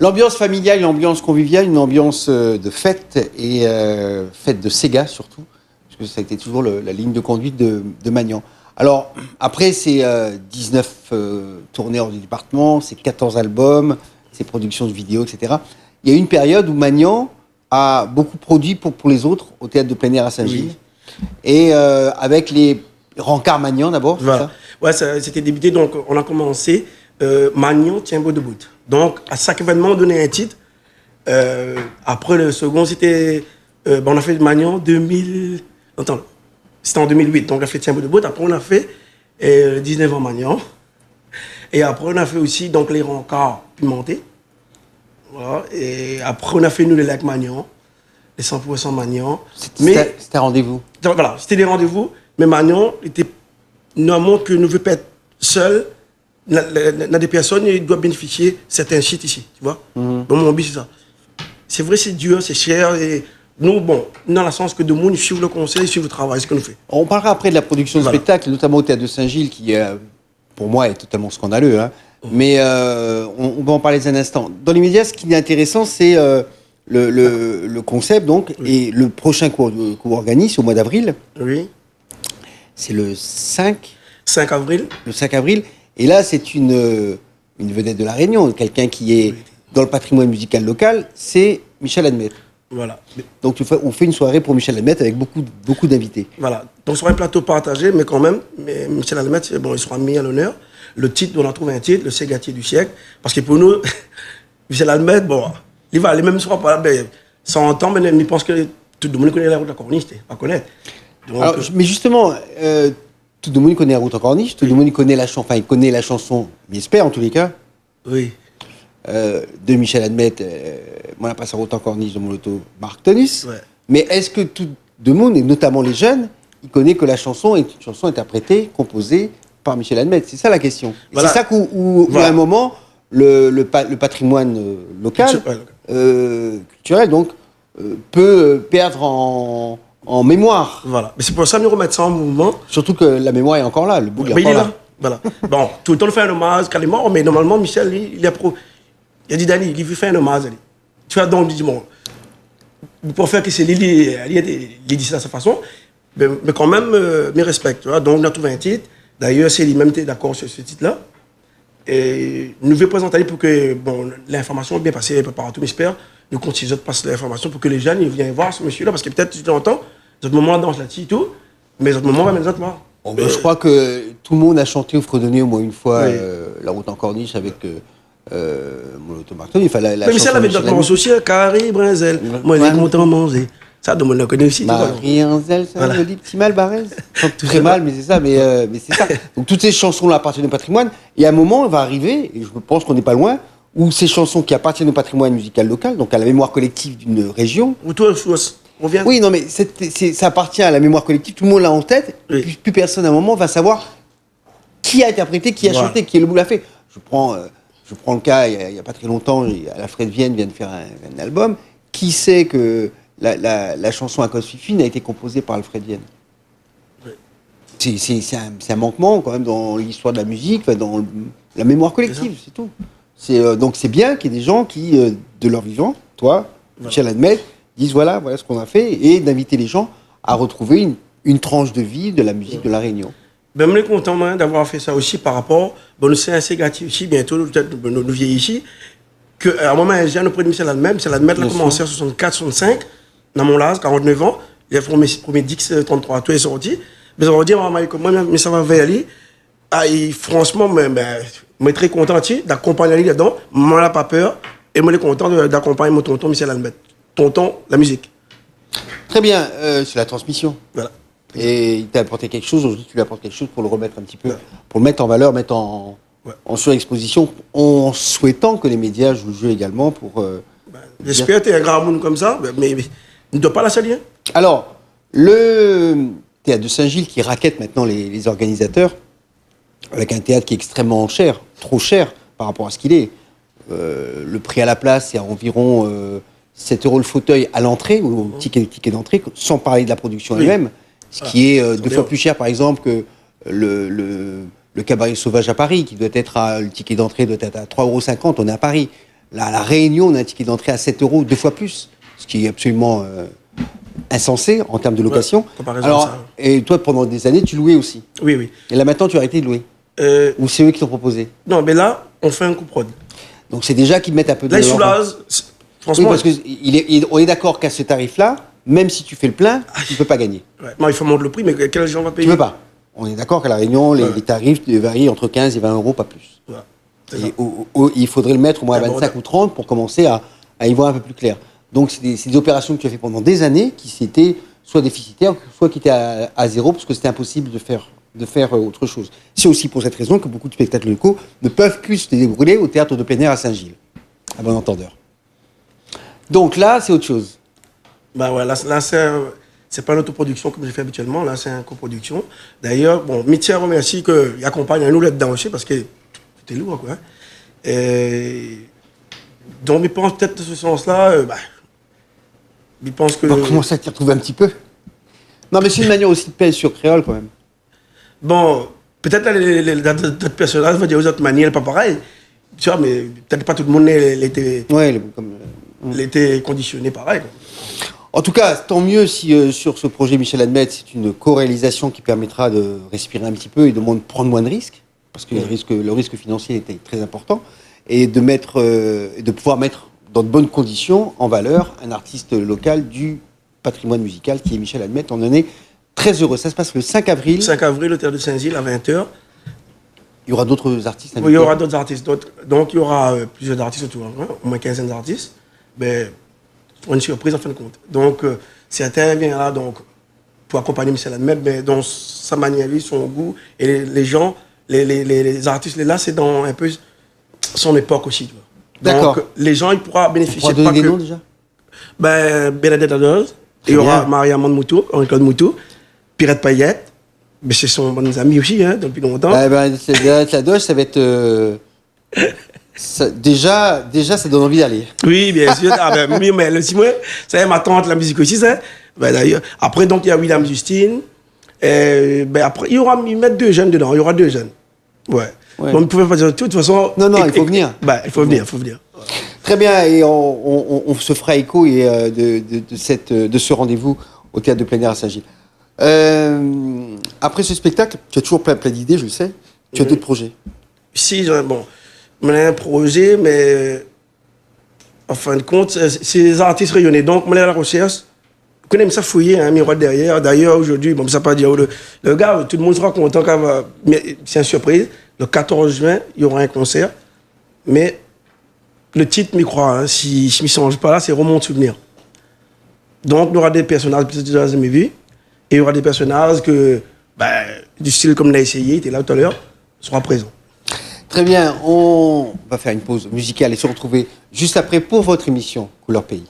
L'ambiance familiale, l'ambiance conviviale, une ambiance de fête et fête de Sega surtout, parce que ça a été toujours la ligne de conduite de Magnan. Alors, après, c'est 19 tournées hors du département, c'est 14 albums, c'est productions de vidéos, etc. Il y a eu une période où Magnan a beaucoup produit pour les autres au théâtre de plein air à Saint-Gilles. Oui. Et avec les rencarts Magnan d'abord, voilà. Ouais, c'était débuté, donc on a commencé Magnan tient beau debout. Donc, à chaque événement, on donnait un titre. Après, le second, c'était... on a fait Magnan 2000... Attends, c'était en 2008. Donc, on a fait Tiens beau debout. Après, on a fait 19 ans Magnan. Et après, on a fait aussi donc, les rencarts pimentés. Voilà. Et après, on a fait nous les lacs Magnan, les 100% Magnan. C'était un rendez-vous. Voilà, c'était des rendez-vous. Mais Magnan était... nous montre que nous ne voulons pas être seuls. Dans des personnes, ils doivent bénéficier de certains sites ici, tu vois. Donc, mon but, c'est ça. C'est vrai, c'est dur, c'est cher. Et nous, bon, dans le sens que de monde, ils suivent le conseil, ils suivent le travail, ce que nous fait. On parlera après de la production de spectacles, notamment au Théâtre de Saint-Gilles, qui, pour moi, est totalement scandaleux. Hein. Mais on va en parler dans un instant. Dans l'immédiat, ce qui est intéressant, c'est le concept, donc, et le prochain cours organise au mois d'avril. Oui. C'est le 5 avril. Le 5 avril. Et là, c'est une vedette de La Réunion, quelqu'un qui est dans le patrimoine musical local, c'est Michel Admet. Voilà. Donc, on fait une soirée pour Michel Admet avec beaucoup d'invités. Voilà. Donc, sur un plateau partagé, mais quand même, Michel Admet, bon, il sera mis à l'honneur. Le titre, on a trouvé un titre, le Ségatier du siècle. Parce que pour nous, Michel Admet, bon, il va aller même soir par là, 100 ans, mais il pense que tout le monde connaît la route de la corniche, pas connaître. Donc, alors, mais justement, tout le monde connaît la route en corniche, tout le monde connaît la chanson, enfin, il connaît la chanson, j'espère en tous les cas. Oui. De Michel Admet, Moi la passe la route en corniche de mon auto, Marc Tonus. Ouais. Mais est-ce que tout le monde, et notamment les jeunes, ils connaissent que la chanson est une chanson interprétée, composée par Michel Admet? C'est ça la question. Voilà. C'est ça où à un moment, le patrimoine local, culturel, donc, peut perdre en mémoire. Voilà. Mais c'est pour ça que nous remettons ça en mouvement. Surtout que la mémoire est encore là, le bout est encore là. Voilà. Bon, tout le temps, on fait un hommage, quand il est mort, mais normalement, Michel, il a dit, Dani, il veut faire un hommage. Tu vois, donc, il dit, bon, pour faire que c'est lui, il dit ça de sa façon, mais quand même, me respecte, tu vois. Donc, on a trouvé un titre. D'ailleurs, c'est lui-même qui est d'accord sur ce titre-là. Et nous voulons présenter pour que, bon, l'information est bien passée un peu partout, j'espère. Nous continuons de passer l'information pour que les jeunes ils viennent voir ce monsieur-là, parce que peut-être, tu l'entends, d'autres moments, on danse là-dessus et tout, mais d'autres moments, on va mettre d'autres morts. Je crois que tout le monde a chanté ou fredonné au moins une fois La route en corniche avec mon automarton. Il fallait mais Michel avait d'autres morceaux aussi, Carré, Brinzel. Moi, j'ai content à manger. Ça, tout le monde le connaît aussi. Marie-Anzel, c'est un joli petit mal barrez. Très mal, mais c'est ça. Mais c'est ça. Donc toutes ces chansons-là appartiennent au patrimoine. Et à un moment, on va arriver, et je pense qu'on n'est pas loin, où ces chansons qui appartiennent au patrimoine musical local, donc à la mémoire collective d'une région. Ou toi, oui, non, mais ça appartient à la mémoire collective, tout le monde l'a en tête, et plus personne à un moment va savoir qui a interprété, qui a chanté, qui est le bout l'a fait. Je prends le cas, il n'y a pas très longtemps, la Fred Vienne vient de faire un album. Qui sait que la chanson À cause Fifine a été composée par Alfred Vienne? C'est un manquement quand même dans l'histoire de la musique, dans la mémoire collective, c'est tout. Donc c'est bien qu'il y ait des gens qui, de leur vivant, toi, Michel Admet, disent voilà ce qu'on a fait, et d'inviter les gens à retrouver une tranche de vie de la musique de La Réunion. Ben, je suis content d'avoir fait ça aussi par rapport, bon, c'est assez gratuit ici, bientôt, peut-être nous vieillis ici, qu'à un moment, j'ai un auprès de Michel Admet a commencé en 64, 65, dans mon âge, 49 ans, il a fait mon premier Dix 33, tout est sorti, mais on va dire, mais ça va vers lui, franchement, je suis très content d'accompagner lui là-dedans, moi, n'a pas peur, et moi, je suis content d'accompagner mon tonton Michel Admet. Tonton, la musique. Très bien, c'est la transmission. Voilà. Et il t'a apporté quelque chose, aujourd'hui tu lui apportes quelque chose pour le remettre un petit peu, pour le mettre en valeur, mettre en surexposition, en souhaitant que les médias jouent le jeu également pour... J'espère que tu es un grand monde comme ça, mais ne doit pas la saluer. Alors, le théâtre de Saint-Gilles qui raquette maintenant les organisateurs, avec un théâtre qui est extrêmement cher, trop cher par rapport à ce qu'il est. Le prix à la place, c'est à environ 7 € le fauteuil à l'entrée, ou au ticket d'entrée, sans parler de la production elle-même, ce qui est 2 fois plus cher, par exemple, que le cabaret sauvage à Paris, qui doit être le ticket d'entrée doit être à 3,50 €, on est à Paris. La Réunion, on a un ticket d'entrée à 7 euros, 2 fois plus, ce qui est absolument insensé en termes de location. Alors, et toi, pendant des années, tu louais aussi. Oui, oui. Et là, maintenant, tu as arrêté de louer. Ou c'est eux qui t'ont proposé? Non, mais là, on fait un coup prod. Donc, c'est déjà qu'ils mettent un peu de... Là, ils soulagent. Franchement... Oui, parce qu'on est d'accord qu'à ce tarif-là, même si tu fais le plein, tu ne peux pas gagner. Ouais. Non, il faut monter le prix, mais quel gens va payer? Tu ne peux pas. On est d'accord qu'à La Réunion, les tarifs varient entre 15 et 20 euros, pas plus. Ouais. Et il faudrait le mettre au moins à 25 ou 30 pour commencer à y voir un peu plus clair. Donc, c'est des opérations que tu as fait pendant des années qui étaient soit déficitaires, soit qui étaient à zéro, parce que c'était impossible de faire autre chose. C'est aussi pour cette raison que beaucoup de spectacles locaux ne peuvent plus se dérouler au théâtre de plein air à Saint-Gilles, à bon entendeur. Donc là, c'est autre chose. Ben ouais, là c'est pas une autoproduction comme je fais habituellement, là c'est une coproduction. D'ailleurs, bon, Mitya remercie qu'il accompagne à nous là-dedans aussi, parce que tout est lourd, quoi. Et donc, il pense peut-être dans ce sens-là, il pense que... On va commencer à t'y retrouver un petit peu. Non, mais c'est une manière aussi de peser sur créole, quand même. Bon, peut-être d'autres personnages vont dire aux autres manières, pas pareil. Tu vois, mais peut-être pas tout le monde l'était conditionné pareil, quoi. En tout cas, tant mieux si sur ce projet Michel Admet, c'est une co-réalisation qui permettra de respirer un petit peu et de prendre moins de risques, parce que le risque financier était très important, et de pouvoir mettre dans de bonnes conditions en valeur un artiste local du patrimoine musical qui est Michel Admet. On en est très heureux. Ça se passe le 5 avril. 5 avril, au théâtre de Saint-Gilles, à 20h. Il y aura d'autres artistes invités. Oui, il y aura d'autres artistes. Donc, il y aura plusieurs artistes autour, hein, au moins 15 d'artistes. Mais pour une surprise, en fin de compte. Donc, certains viennent là pour accompagner Michel Admet, mais dans sa manière, son goût. Et les gens, les artistes là, c'est dans un peu son époque aussi. D'accord. Donc, les gens, ils pourront bénéficier. On pourra donner des noms déjà? Bernadette Adoz, il y aura Maria-Amande Moutou, Henri-Claude Moutou, Pirate Payette, mais c'est son bons amis aussi, hein, depuis longtemps. Adoz, ça va être... déjà, ça donne envie d'aller. Oui, bien sûr. Oui, mais le Simon, ça ma tante, la musique aussi, ça. D'ailleurs, après, donc, il y a William Justine. Après, ils mettent 2 jeunes dedans. Il y aura 2 jeunes. Ouais. Donc, on ne pouvait pas dire tout. De toute façon... Non, il faut venir. Il faut venir. Très bien, et on se fera écho de ce rendez-vous au théâtre de plein air à Saint-Gilles. Après ce spectacle, tu as toujours plein d'idées, je le sais. Tu as d'autres projets? Si, bon, on a un projet, mais en fin de compte, c'est les artistes rayonnés. Donc, on est à la recherche. On connaît ça fouiller, un miroir derrière. D'ailleurs, aujourd'hui, bon, ça pas dire le gars, tout le monde sera content. C'est une surprise. Le 14 juin, il y aura un concert. Mais le titre m'y croit, hein, si je ne m'y songe pas là, c'est Roman de souvenir. Donc, il y aura des personnages que tu n'as jamais vus. Et il y aura des personnages du style comme on a essayé, il était là tout à l'heure, sera présent. Très bien, on va faire une pause musicale et se retrouver juste après pour votre émission Couleur Pays.